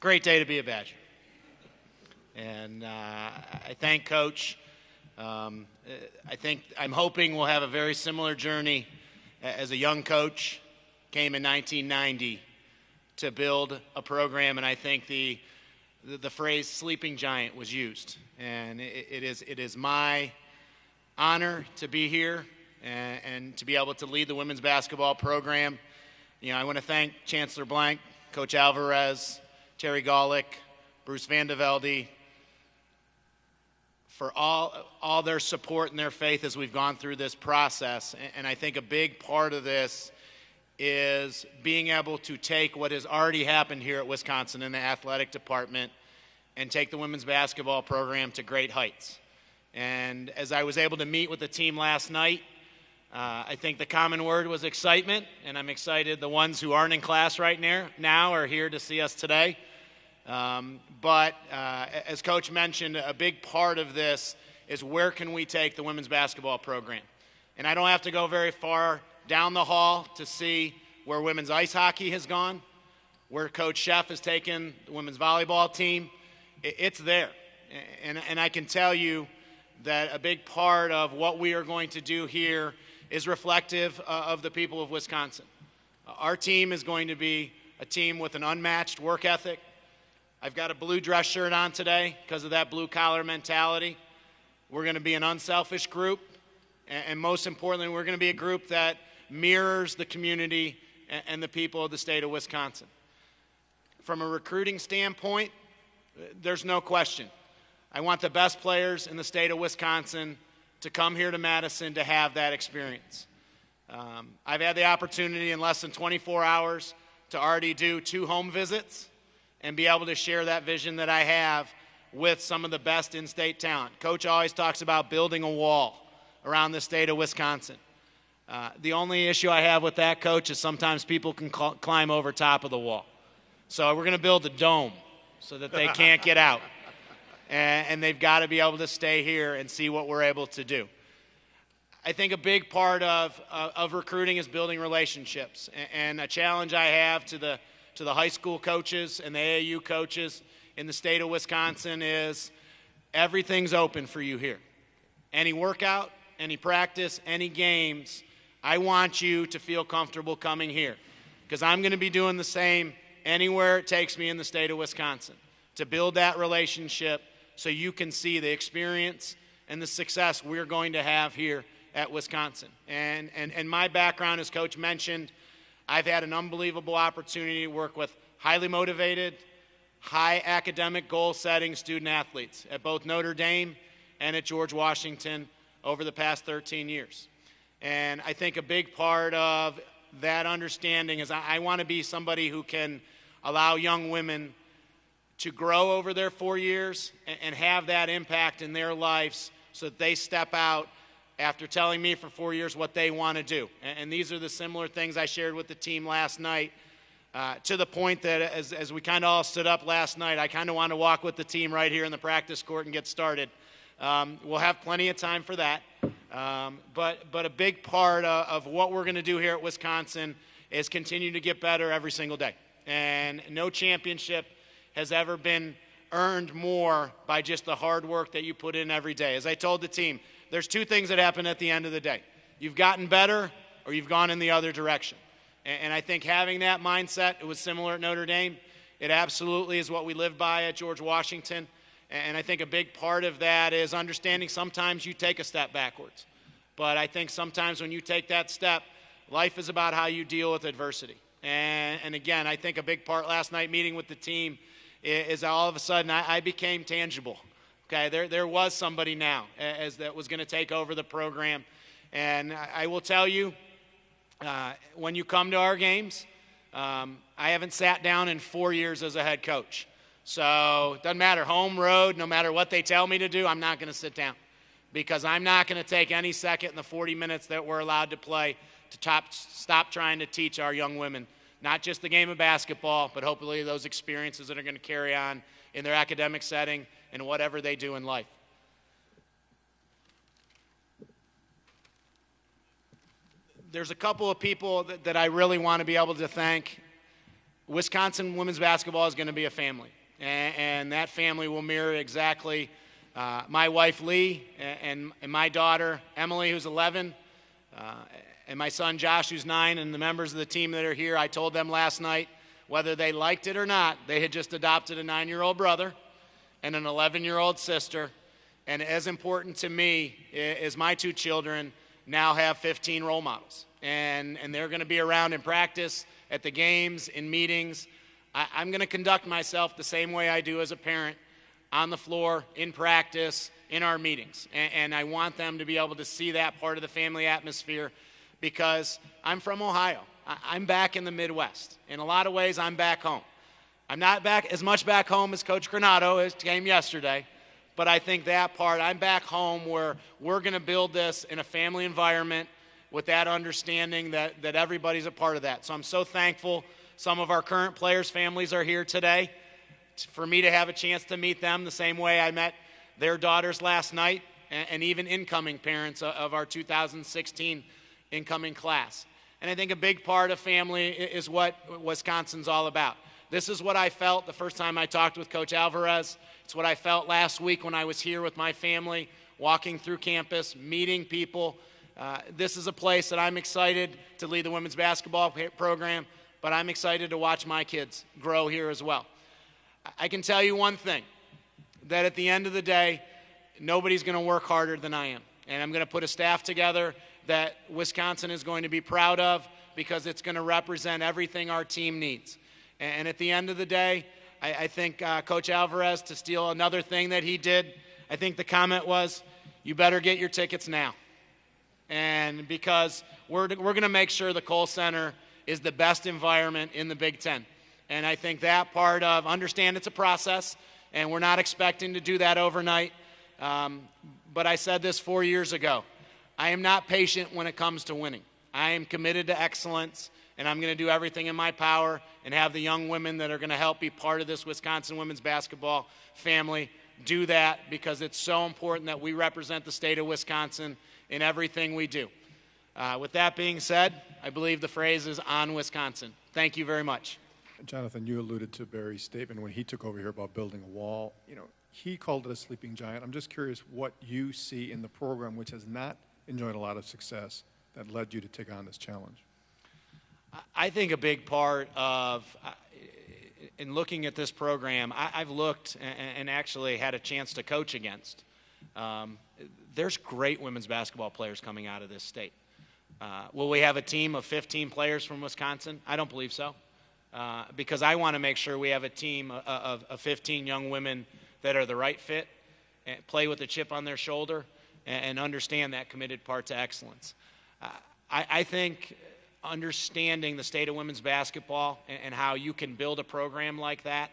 great day to be a Badger. And I thank Coach. I'm hoping we'll have a very similar journey as a young coach. Came in 1990 to build a program, and I think the phrase "sleeping giant" was used. And it is my honor to be here and to be able to lead the women's basketball program. You know, I want to thank Chancellor Blank, Coach Alvarez, Terry Golick, Bruce Vandevelde, for all their support and their faith as we've gone through this process. And I think a big part of this is being able to take what has already happened here at Wisconsin in the athletic department and take the women's basketball program to great heights. And as I was able to meet with the team last night, I think the common word was excitement, and I'm excited the ones who aren't in class right now are here to see us today. But as Coach mentioned, a big part of this is where can we take the women's basketball program. And I don't have to go very far down the hall to see where women's ice hockey has gone, where Coach Sheff has taken the women's volleyball team. It's there. And I can tell you that a big part of what we are going to do here is reflective of the people of Wisconsin. Our team is going to be a team with an unmatched work ethic. I've got a blue dress shirt on today because of that blue-collar mentality. We're going to be an unselfish group, and most importantly, we're going to be a group that mirrors the community and the people of the state of Wisconsin. From a recruiting standpoint, there's no question. I want the best players in the state of Wisconsin to come here to Madison to have that experience. I've had the opportunity in less than 24 hours to already do 2 home visits and be able to share that vision that I have with some of the best in-state talent. Coach always talks about building a wall around the state of Wisconsin. The only issue I have with that, Coach, is sometimes people can climb over top of the wall. So we're going to build a dome so that they can't get out. And they've got to be able to stay here and see what we're able to do. I think a big part of recruiting is building relationships. And a challenge I have to the high school coaches and the AAU coaches in the state of Wisconsin is everything's open for you here. Any workout, any practice, any games, I want you to feel comfortable coming here because I'm going to be doing the same anywhere it takes me in the state of Wisconsin to build that relationship so you can see the experience and the success we're going to have here at Wisconsin. And my background, as Coach mentioned, I've had an unbelievable opportunity to work with highly motivated, high academic goal-setting student athletes at both Notre Dame and at George Washington over the past 13 years. And I think a big part of that understanding is I want to be somebody who can allow young women to grow over their 4 years and have that impact in their lives so that they step out after telling me for 4 years what they want to do. And these are the similar things I shared with the team last night, to the point that as we kind of all stood up last night, I kind of want to walk with the team right here in the practice court and get started. We'll have plenty of time for that. But a big part of what we're going to do here at Wisconsin is continue to get better every single day. And no championship has ever been earned more by just the hard work that you put in every day. As I told the team, there's 2 things that happen at the end of the day. You've gotten better or you've gone in the other direction. And I think having that mindset, it was similar at Notre Dame. It absolutely is what we live by at George Washington. And I think a big part of that is understanding sometimes you take a step backwards. But I think sometimes when you take that step, life is about how you deal with adversity. And again, I think a big part last night meeting with the team is all of a sudden I became tangible. Okay, there was somebody now as that was going to take over the program. And I will tell you, when you come to our games, I haven't sat down in 4 years as a head coach. So it doesn't matter, home, road, no matter what they tell me to do, I'm not going to sit down. Because I'm not going to take any second in the 40 minutes that we're allowed to play to stop trying to teach our young women, not just the game of basketball, but hopefully those experiences that are going to carry on in their academic setting and whatever they do in life. There's a couple of people that I really want to be able to thank Wisconsin women's basketball is going to be a family, and that family will mirror exactly my wife Lee and my daughter Emily, who's 11, and my son Josh, who's 9, and the members of the team that are here. I told them last night, whether they liked it or not, they had just adopted a 9-year-old brother and an 11-year-old sister, and as important to me is my 2 children now have 15 role models, and they're going to be around in practice, at the games, in meetings. I'm going to conduct myself the same way I do as a parent, on the floor, in practice, in our meetings. And I want them to be able to see that part of the family atmosphere, because I'm from Ohio. I'm back in the Midwest. In a lot of ways, I'm back home. I'm not back as much back home as Coach Granato came yesterday, but I think that part, I'm back home where we're going to build this in a family environment with that understanding that everybody's a part of that. So I'm so thankful some of our current players' families are here today for me to have a chance to meet them the same way I met their daughters last night, and even incoming parents of our 2016 incoming class. And I think a big part of family is what Wisconsin's all about. This is what I felt the first time I talked with Coach Alvarez. It's what I felt last week when I was here with my family, walking through campus, meeting people. This is a place that I'm excited to lead the women's basketball program, but I'm excited to watch my kids grow here as well. I can tell you one thing, that at the end of the day, nobody's going to work harder than I am. And I'm going to put a staff together that Wisconsin is going to be proud of, because it's going to represent everything our team needs. And at the end of the day, I think Coach Alvarez, to steal another thing that he did, I think the comment was, you better get your tickets now. And because we're going to make sure the Kohl Center is the best environment in the Big Ten. And I think that part of, understand it's a process, and we're not expecting to do that overnight. But I said this 4 years ago. I am not patient when it comes to winning. I am committed to excellence, and I'm going to do everything in my power and have the young women that are going to help be part of this Wisconsin women's basketball family do that, because it's so important that we represent the state of Wisconsin in everything we do. With that being said, I believe the phrase is on Wisconsin. Thank you very much. Jonathan, you alluded to Barry's statement when he took over here about building a wall. You know, he called it a sleeping giant. I'm just curious what you see in the program, which has not enjoyed a lot of success, that led you to take on this challenge. I think a big part of, in looking at this program, I've looked and actually had a chance to coach against. There's great women's basketball players coming out of this state. Will we have a team of 15 players from Wisconsin? I don't believe so. Because I want to make sure we have a team of 15 young women that are the right fit, and play with a chip on their shoulder, and understand that committed part to excellence. I think understanding the state of women's basketball and how you can build a program like that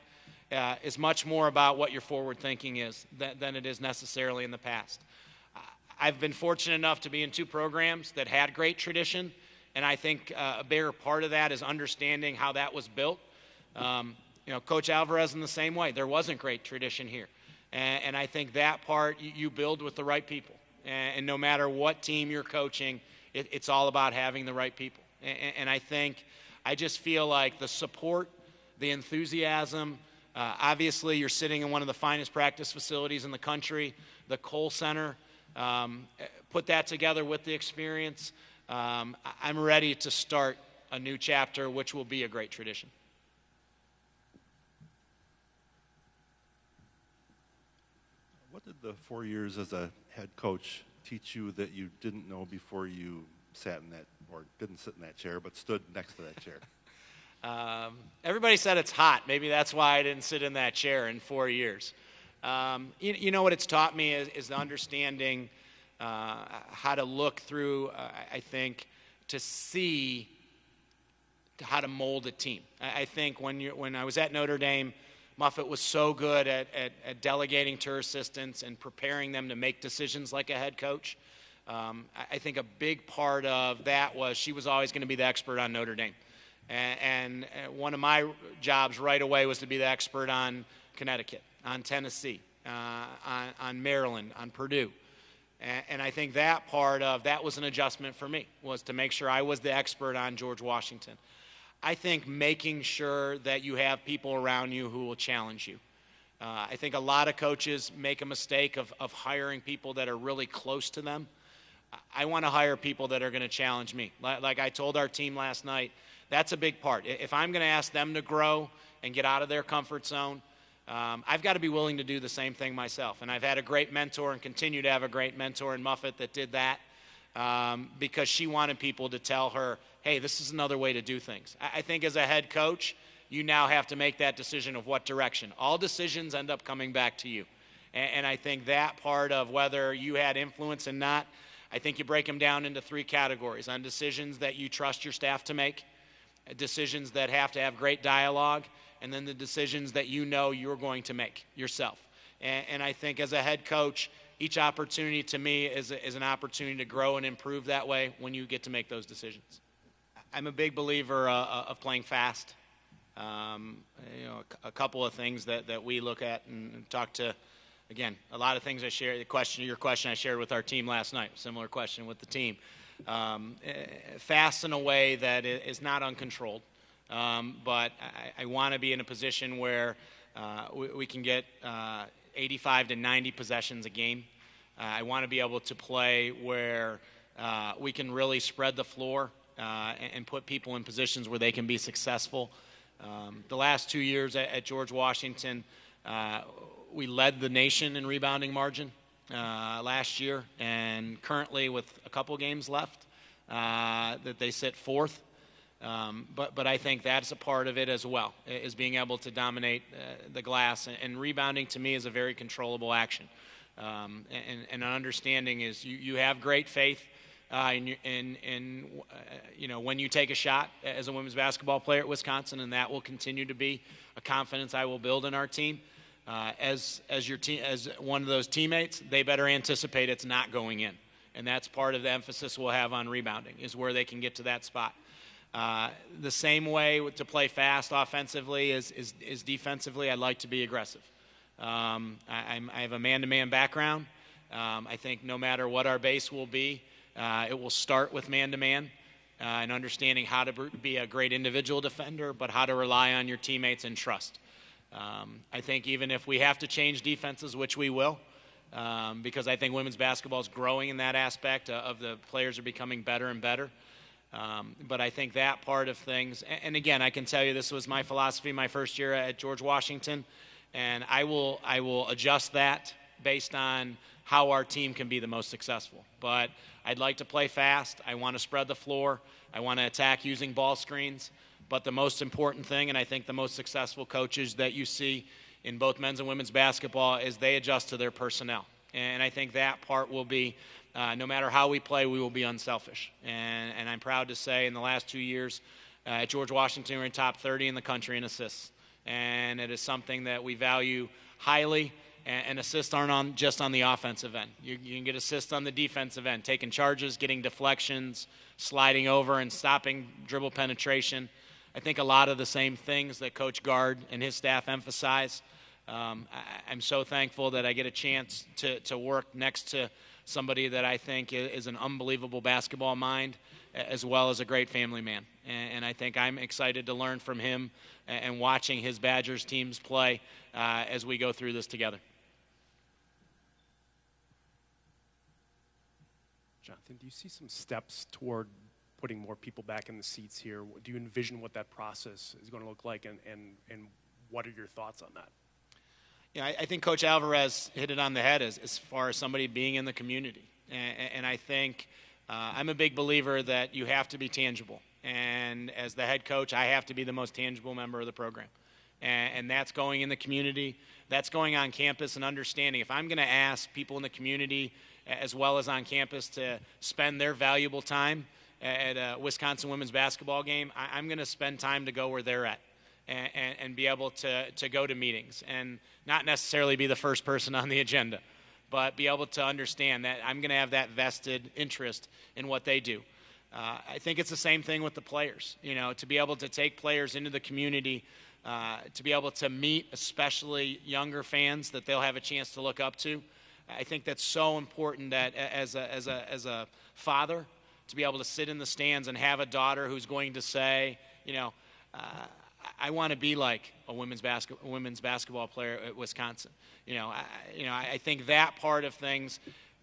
is much more about what your forward thinking is than it is necessarily in the past. I've been fortunate enough to be in 2 programs that had great tradition, and I think a bigger part of that is understanding how that was built. Coach Alvarez in the same way. There wasn't great tradition here. And I think that part you build with the right people. And no matter what team you're coaching, it's all about having the right people. And I just feel like the support, the enthusiasm, obviously you're sitting in one of the finest practice facilities in the country, the Kohl Center, put that together with the experience. I'm ready to start a new chapter, which will be a great tradition. What did the 4 years as a head coach teach you that you didn't know before you sat in that, or didn't sit in that chair, but stood next to that chair? Everybody said it's hot. Maybe that's why I didn't sit in that chair in 4 years. You know what it's taught me is the understanding how to look through, I think, to see how to mold a team. I think when I was at Notre Dame, Muffet was so good at delegating to her assistants and preparing them to make decisions like a head coach. I think a big part of that was she was always going to be the expert on Notre Dame. And one of my jobs right away was to be the expert on Connecticut, on Tennessee, on Maryland, on Purdue. And I think that was an adjustment for me, was to make sure I was the expert on George Washington. I think making sure that you have people around you who will challenge you. I think a lot of coaches make a mistake of hiring people that are really close to them. I want to hire people that are going to challenge me. Like I told our team last night, that's a big part. If I'm going to ask them to grow and get out of their comfort zone, I've got to be willing to do the same thing myself. And I've had a great mentor and continue to have a great mentor in Muffet that did that because she wanted people to tell her, hey, this is another way to do things. I think as a head coach, you now have to make that decision of what direction. All decisions end up coming back to you. And I think that part of whether you had influence or not, I think you break them down into 3 categories: on decisions that you trust your staff to make, decisions that have to have great dialogue, and then the decisions that you know you're going to make yourself. And I think as a head coach, each opportunity to me is an opportunity to grow and improve that way when you get to make those decisions. I'm a big believer of playing fast. A couple of things that we look at and talk to, again, a lot of things I shared, your question I shared with our team last night, similar question with the team. Fast in a way that is not uncontrolled, but I want to be in a position where we can get 85 to 90 possessions a game. I want to be able to play where we can really spread the floor and put people in positions where they can be successful. The last 2 years at George Washington, we led the nation in rebounding margin last year, and currently with a couple games left, that they sit 4th. But I think that's a part of it as well, is being able to dominate the glass. And rebounding to me is a very controllable action. And an understanding is you have great faith when you take a shot as a women's basketball player at Wisconsin, and that will continue to be a confidence I will build in our team. As one of those teammates, they better anticipate it's not going in, and that's part of the emphasis we'll have on rebounding, is where they can get to that spot. The same way to play fast offensively is defensively. I'd like to be aggressive. I have a man-to-man background. I think no matter what our base will be, it will start with man-to-man and understanding how to be a great individual defender, but how to rely on your teammates and trust. I think even if we have to change defenses, which we will, because I think women's basketball is growing in that aspect of the players are becoming better and better. But I think that part of things, and again, I can tell you this was my philosophy my first year at George Washington, and I will adjust that based on how our team can be the most successful. But I'd like to play fast. I want to spread the floor. I want to attack using ball screens. But the most important thing, and I think the most successful coaches that you see in both men's and women's basketball, is they adjust to their personnel. And I think that part will be, no matter how we play, we will be unselfish. And I'm proud to say in the last 2 years at George Washington, we're in top 30 in the country in assists. And it is something that we value highly. And assists aren't just on the offensive end. You can get assists on the defensive end, taking charges, getting deflections, sliding over and stopping dribble penetration. I think a lot of the same things that Coach Gard and his staff emphasize. I'm so thankful that I get a chance to work next to somebody that I think is an unbelievable basketball mind, as well as a great family man. And I think I'm excited to learn from him and watching his Badgers teams play as we go through this together. Jonathan, do you see some steps toward putting more people back in the seats here? Do you envision what that process is going to look like, and what are your thoughts on that? Yeah, I think Coach Alvarez hit it on the head as far as somebody being in the community. And I think I'm a big believer that you have to be tangible. And as the head coach, I have to be the most tangible member of the program. And that's going in the community. That's going on campus and understanding. If I'm going to ask people in the community as well as on campus to spend their valuable time at a Wisconsin women's basketball game, I'm going to spend time to go where they're at and be able to go to meetings and not necessarily be the first person on the agenda, but be able to understand that I'm going to have that vested interest in what they do. I think it's the same thing with the players, to be able to take players into the community, to be able to meet especially younger fans that they'll have a chance to look up to. I think that's so important that as a father, to be able to sit in the stands and have a daughter who's going to say, I want to be like a women's basketball player at Wisconsin. I think that part of things,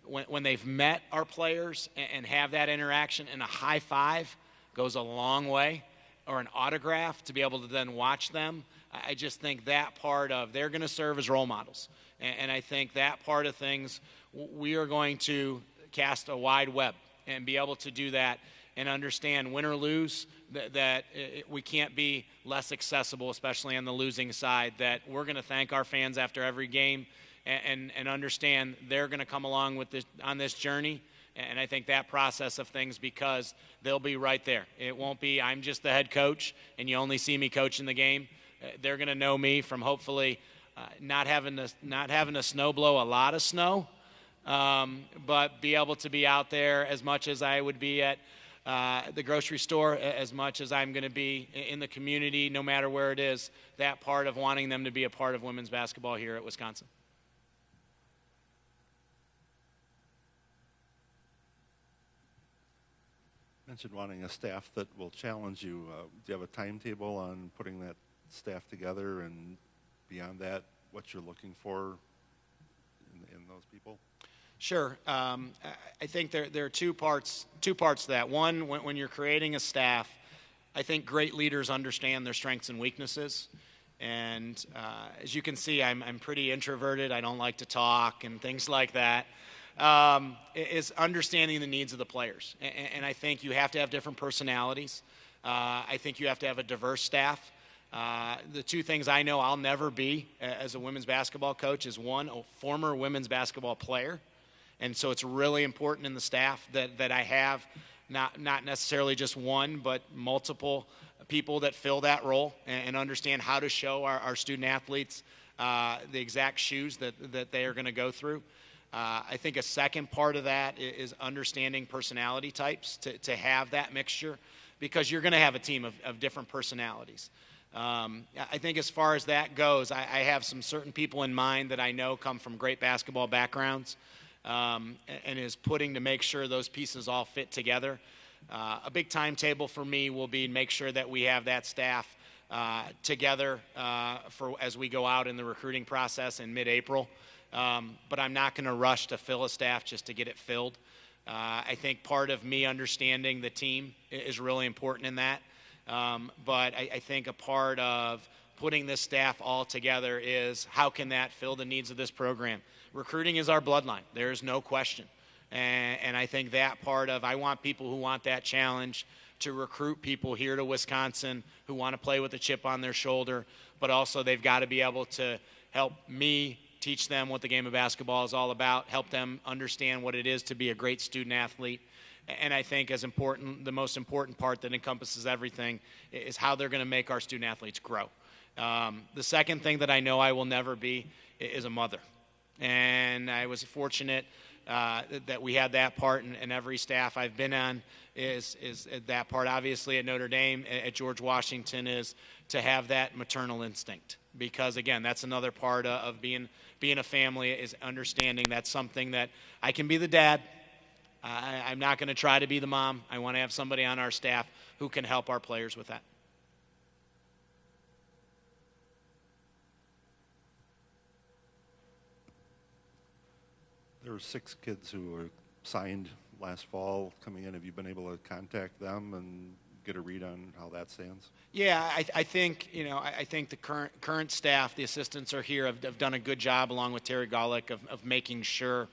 when they've met our players and have that interaction, and a high five goes a long way, or an autograph to be able to then watch them. I just think that part of, they're going to serve as role models. And I think that part of things, we are going to cast a wide web and be able to do that and understand, win or lose, that we can't be less accessible, especially on the losing side, that we're going to thank our fans after every game and understand they're going to come along with this, on this journey. And I think that process of things, because they'll be right there. It won't be, I'm just the head coach and you only see me coaching the game. They're going to know me from hopefully not having to snow blow a lot of snow, but be able to be out there as much as I would be at the grocery store, as much as I'm going to be in the community, no matter where it is, that part of wanting them to be a part of women's basketball here at Wisconsin. You mentioned wanting a staff that will challenge you. Do you have a timetable on putting that staff together, and beyond that, what you're looking for in those people? Sure. I think there are two parts to that. One, when you're creating a staff, I think great leaders understand their strengths and weaknesses. And as you can see, I'm pretty introverted. I don't like to talk and things like that. Is understanding the needs of the players. And I think you have to have different personalities. I think you have to have a diverse staff. The two things I know I'll never be as a women's basketball coach is, one, a former women's basketball player. And so it's really important in the staff that I have not necessarily just one, but multiple people that fill that role and understand how to show our student athletes the exact shoes that they are going to go through. I think a second part of that is understanding personality types to have that mixture, because you're going to have a team of different personalities. I think as far as that goes, I have some certain people in mind that I know come from great basketball backgrounds, and is putting to make sure those pieces all fit together. A big timetable for me will be make sure that we have that staff together for as we go out in the recruiting process in mid-April. But I'm not going to rush to fill a staff just to get it filled. I think part of me understanding the team is really important in that. But I think a part of putting this staff all together is, how can that fill the needs of this program? Recruiting is our bloodline. There's no question. And I think that part of, I want people who want that challenge to recruit people here to Wisconsin who want to play with a chip on their shoulder, but also they've got to be able to help me teach them what the game of basketball is all about, help them understand what it is to be a great student athlete. And I think as important, the most important part that encompasses everything is how they're going to make our student athletes grow. The second thing that I know I will never be is a mother. And I was fortunate that we had that part, and every staff I've been on is that part. Obviously at Notre Dame, at George Washington, is to have that maternal instinct. Because again, that's another part of being a family, is understanding that's something that I can be the dad. I'm not going to try to be the mom. I want to have somebody on our staff who can help our players with that. There were 6 kids who were signed last fall coming in. Have you been able to contact them and get a read on how that stands? Yeah, I think I think the current staff, the assistants are here, have done a good job, along with Terry Golick, of making sure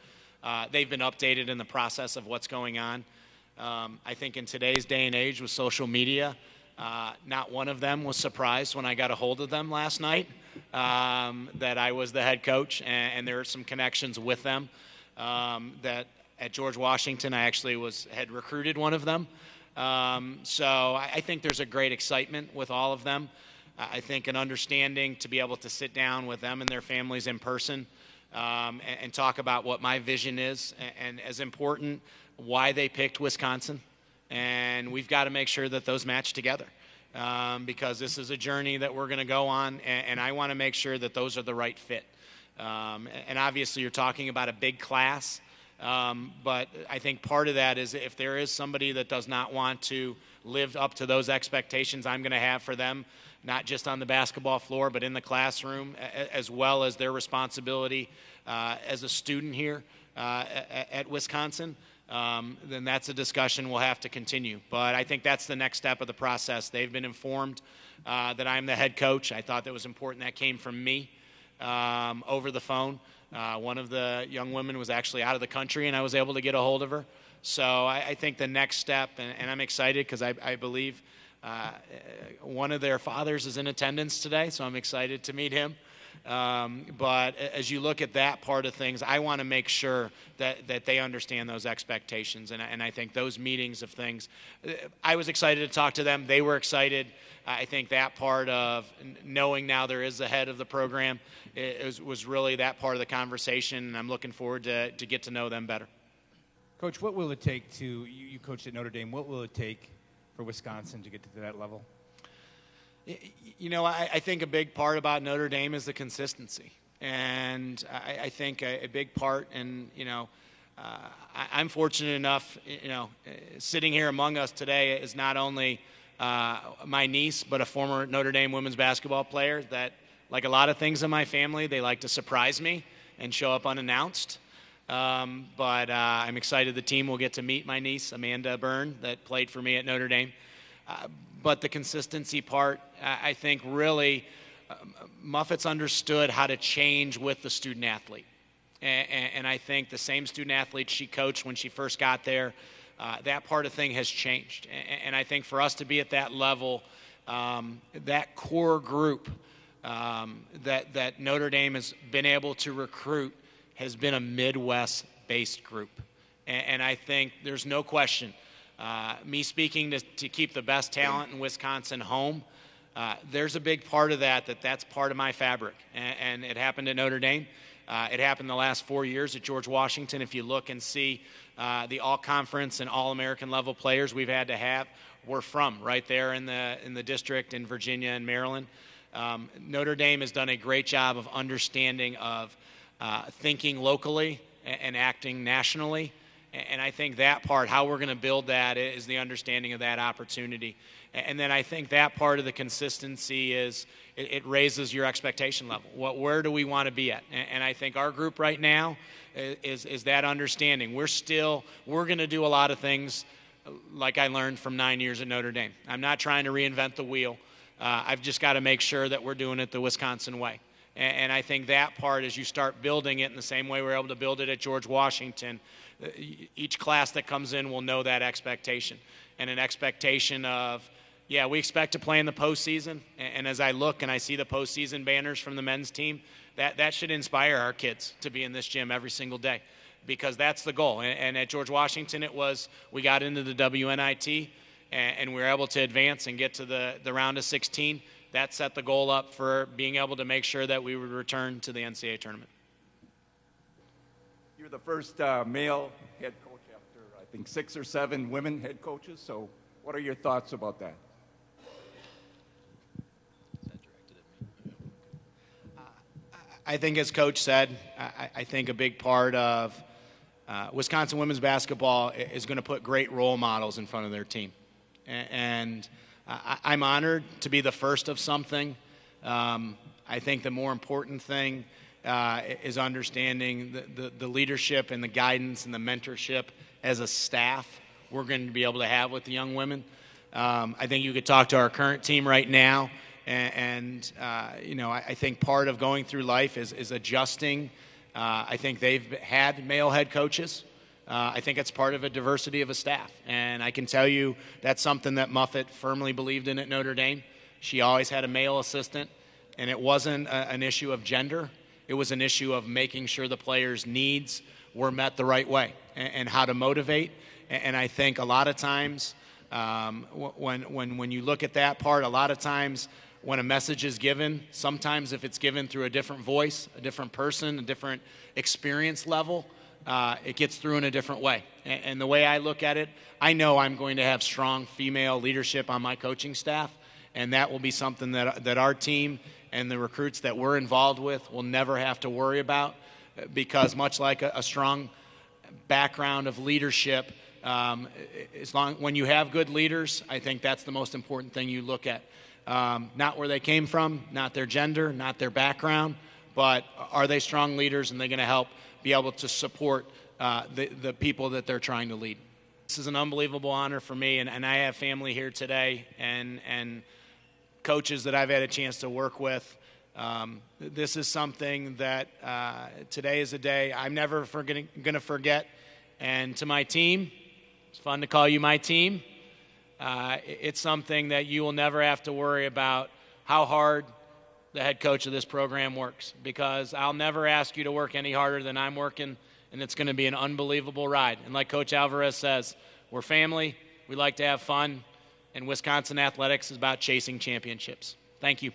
they've been updated in the process of what's going on. I think in today's day and age with social media, not one of them was surprised when I got a hold of them last night that I was the head coach, and there are some connections with them. That at George Washington, I actually had recruited one of them. So I think there's a great excitement with all of them. I think an understanding to be able to sit down with them and their families in person and talk about what my vision is, and as important, why they picked Wisconsin. And we've got to make sure that those match together, because this is a journey that we're going to go on, and I want to make sure that those are the right fit. And obviously you're talking about a big class, but I think part of that is if there is somebody that does not want to lived up to those expectations I'm going to have for them, not just on the basketball floor, but in the classroom, as well as their responsibility as a student here at Wisconsin, then that's a discussion we'll have to continue. But I think that's the next step of the process. They've been informed that I'm the head coach. I thought that was important. That came from me over the phone. One of the young women was actually out of the country, and I was able to get a hold of her. So I think the next step, and I'm excited because I believe one of their fathers is in attendance today, so I'm excited to meet him. But as you look at that part of things, I want to make sure that they understand those expectations. And I think those meetings of things, I was excited to talk to them. They were excited. I think that part of knowing now there is the head of the program was really that part of the conversation, and I'm looking forward to get to know them better. Coach, what will it take you coached at Notre Dame, what will it take for Wisconsin to get to that level? You know, I think a big part about Notre Dame is the consistency. And I think a big part, and, you know, I'm fortunate enough, you know, sitting here among us today is not only my niece, but a former Notre Dame women's basketball player that, like a lot of things in my family, they like to surprise me and show up unannounced. But I'm excited the team will get to meet my niece, Amanda Byrne, that played for me at Notre Dame. But the consistency part, I think really Muffet's understood how to change with the student athlete. And I think the same student athlete she coached when she first got there, that part of thing has changed. And I think for us to be at that level, that core group that Notre Dame has been able to recruit has been a Midwest-based group. And I think there's no question. Me speaking to keep the best talent in Wisconsin home, there's a big part of that's part of my fabric. And it happened at Notre Dame. It happened the last 4 years at George Washington. If you look and see the all-conference and all-American level players we've had to have, we're from right there in the district in Virginia and Maryland. Notre Dame has done a great job of understanding of thinking locally and acting nationally. And I think that part, how we're going to build that, is the understanding of that opportunity. And then I think that part of the consistency is it raises your expectation level. Where do we want to be at? And I think our group right now is that understanding. We're going to do a lot of things like I learned from 9 years at Notre Dame. I'm not trying to reinvent the wheel. I've just got to make sure that we're doing it the Wisconsin way. And I think that part, as you start building it in the same way we were able to build it at George Washington, each class that comes in will know that expectation. And an expectation of, yeah, we expect to play in the postseason. And as I look and I see the postseason banners from the men's team, that should inspire our kids to be in this gym every single day, because that's the goal. And at George Washington, it was we got into the WNIT and we were able to advance and get to the round of 16. That set the goal up for being able to make sure that we would return to the NCAA tournament. You're the first male head coach after, I think, 6 or 7 women head coaches. So what are your thoughts about that? I think, as Coach said, I think a big part of Wisconsin women's basketball is going to put great role models in front of their team. And I'm honored to be the first of something. I think the more important thing is understanding the leadership and the guidance and the mentorship as a staff we're going to be able to have with the young women. I think you could talk to our current team right now, and you know, I think part of going through life is adjusting. I think they've had male head coaches. I think it's part of a diversity of a staff. And I can tell you that's something that Muffet firmly believed in at Notre Dame. She always had a male assistant, and it wasn't an issue of gender. It was an issue of making sure the players' needs were met the right way and how to motivate. And I think a lot of times when you look at that part, a lot of times when a message is given, sometimes if it's given through a different voice, a different person, a different experience level, it gets through in a different way. And the way I look at it, I know I'm going to have strong female leadership on my coaching staff, and that will be something that our team and the recruits that we're involved with will never have to worry about, because much like a strong background of leadership, When you have good leaders, I think that's the most important thing you look at. Not where they came from, not their gender, not their background, but are they strong leaders, and they're going to help be able to support the people that they're trying to lead. This is an unbelievable honor for me, and I have family here today and coaches that I've had a chance to work with. This is something that today is a day I'm never going to forget. And to my team, it's fun to call you my team. It's something that you will never have to worry about how hard the head coach of this program works, because I'll never ask you to work any harder than I'm working, and it's going to be an unbelievable ride. And like Coach Alvarez says, we're family, we like to have fun, and Wisconsin athletics is about chasing championships. Thank you.